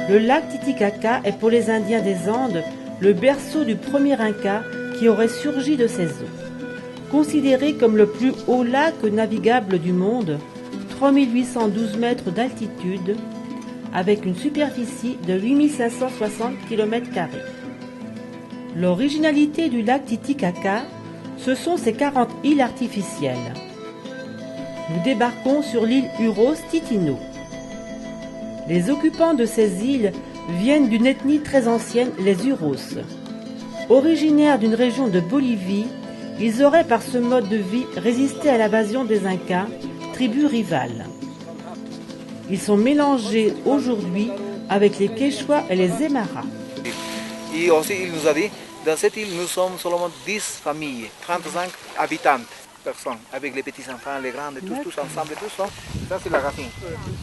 Le lac Titicaca est pour les Indiens des Andes le berceau du premier Inca qui aurait surgi de ses eaux. Considéré comme le plus haut lac navigable du monde, 3812 mètres d'altitude, avec une superficie de 8560 km². L'originalité du lac Titicaca, ce sont ses 40 îles artificielles. Nous débarquons sur l'île Uros Titino. Les occupants de ces îles viennent d'une ethnie très ancienne, les Uros. Originaires d'une région de Bolivie, ils auraient par ce mode de vie résisté à l'invasion des Incas, tribu rivale. Ils sont mélangés aujourd'hui avec les Quechua et les Aymara. Et aussi, il nous a dit, dans cette île, nous sommes seulement 10 familles, 35 habitants, personnes, avec les petits-enfants, les grands, tous ensemble, tout ça. Ça, c'est la racine.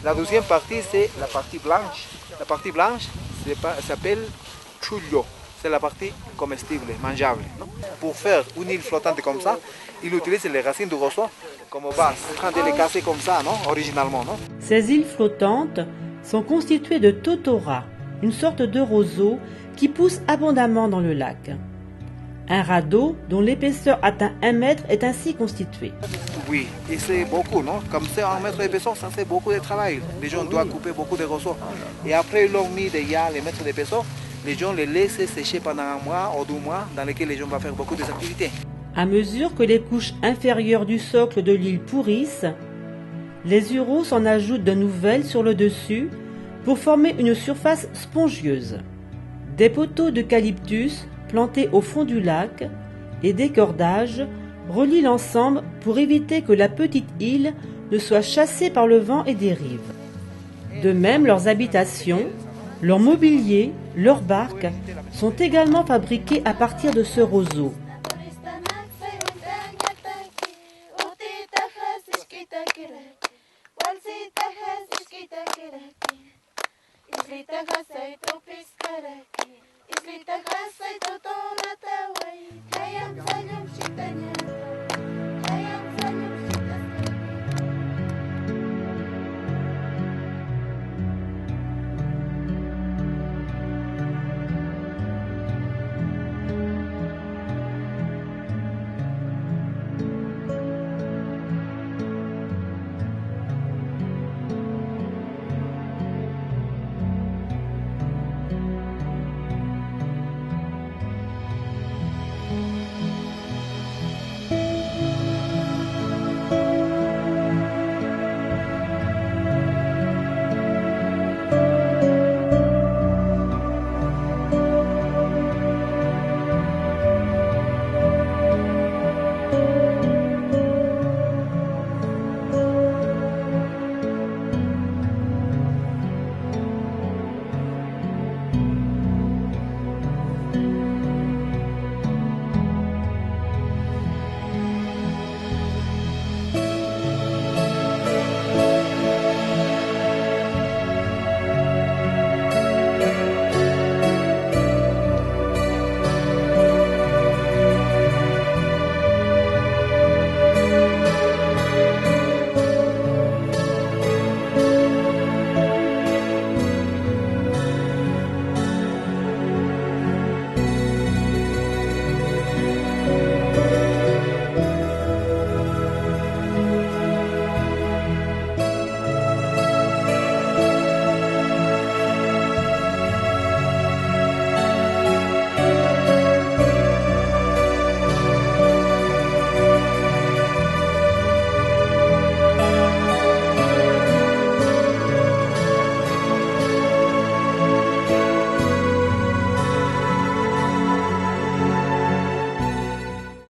La deuxième partie, c'est la partie blanche. La partie blanche s'appelle chullo. C'est la partie comestible, mangeable. Non? Pour faire une île flottante comme ça, il utilise les racines du roseau comme base, en train de les casser comme ça, non? Originalement. Non? Ces îles flottantes sont constituées de totora, une sorte de roseau qui pousse abondamment dans le lac. Un radeau dont l'épaisseur atteint 1 mètre est ainsi constitué. Oui, et c'est beaucoup, non? Comme c'est 1 mètre d'épaisseur, ça c'est beaucoup de travail. Les gens doivent couper beaucoup de roseaux. Et après, ils l'ont mis déjà les mètres d'épaisseur. Les gens les laissent sécher pendant 1 mois ou 2 mois dans lesquels les gens vont faire beaucoup d'activités. À mesure que les couches inférieures du socle de l'île pourrissent, les Uros en ajoutent de nouvelles sur le dessus pour former une surface spongieuse. Des poteaux d'eucalyptus plantés au fond du lac et des cordages relient l'ensemble pour éviter que la petite île ne soit chassée par le vent et dérive. De même, leurs habitations, leur mobilier, leurs barques sont également fabriqués à partir de ce roseau. Islita grasa y totona tawai, kayam sayam chitanya.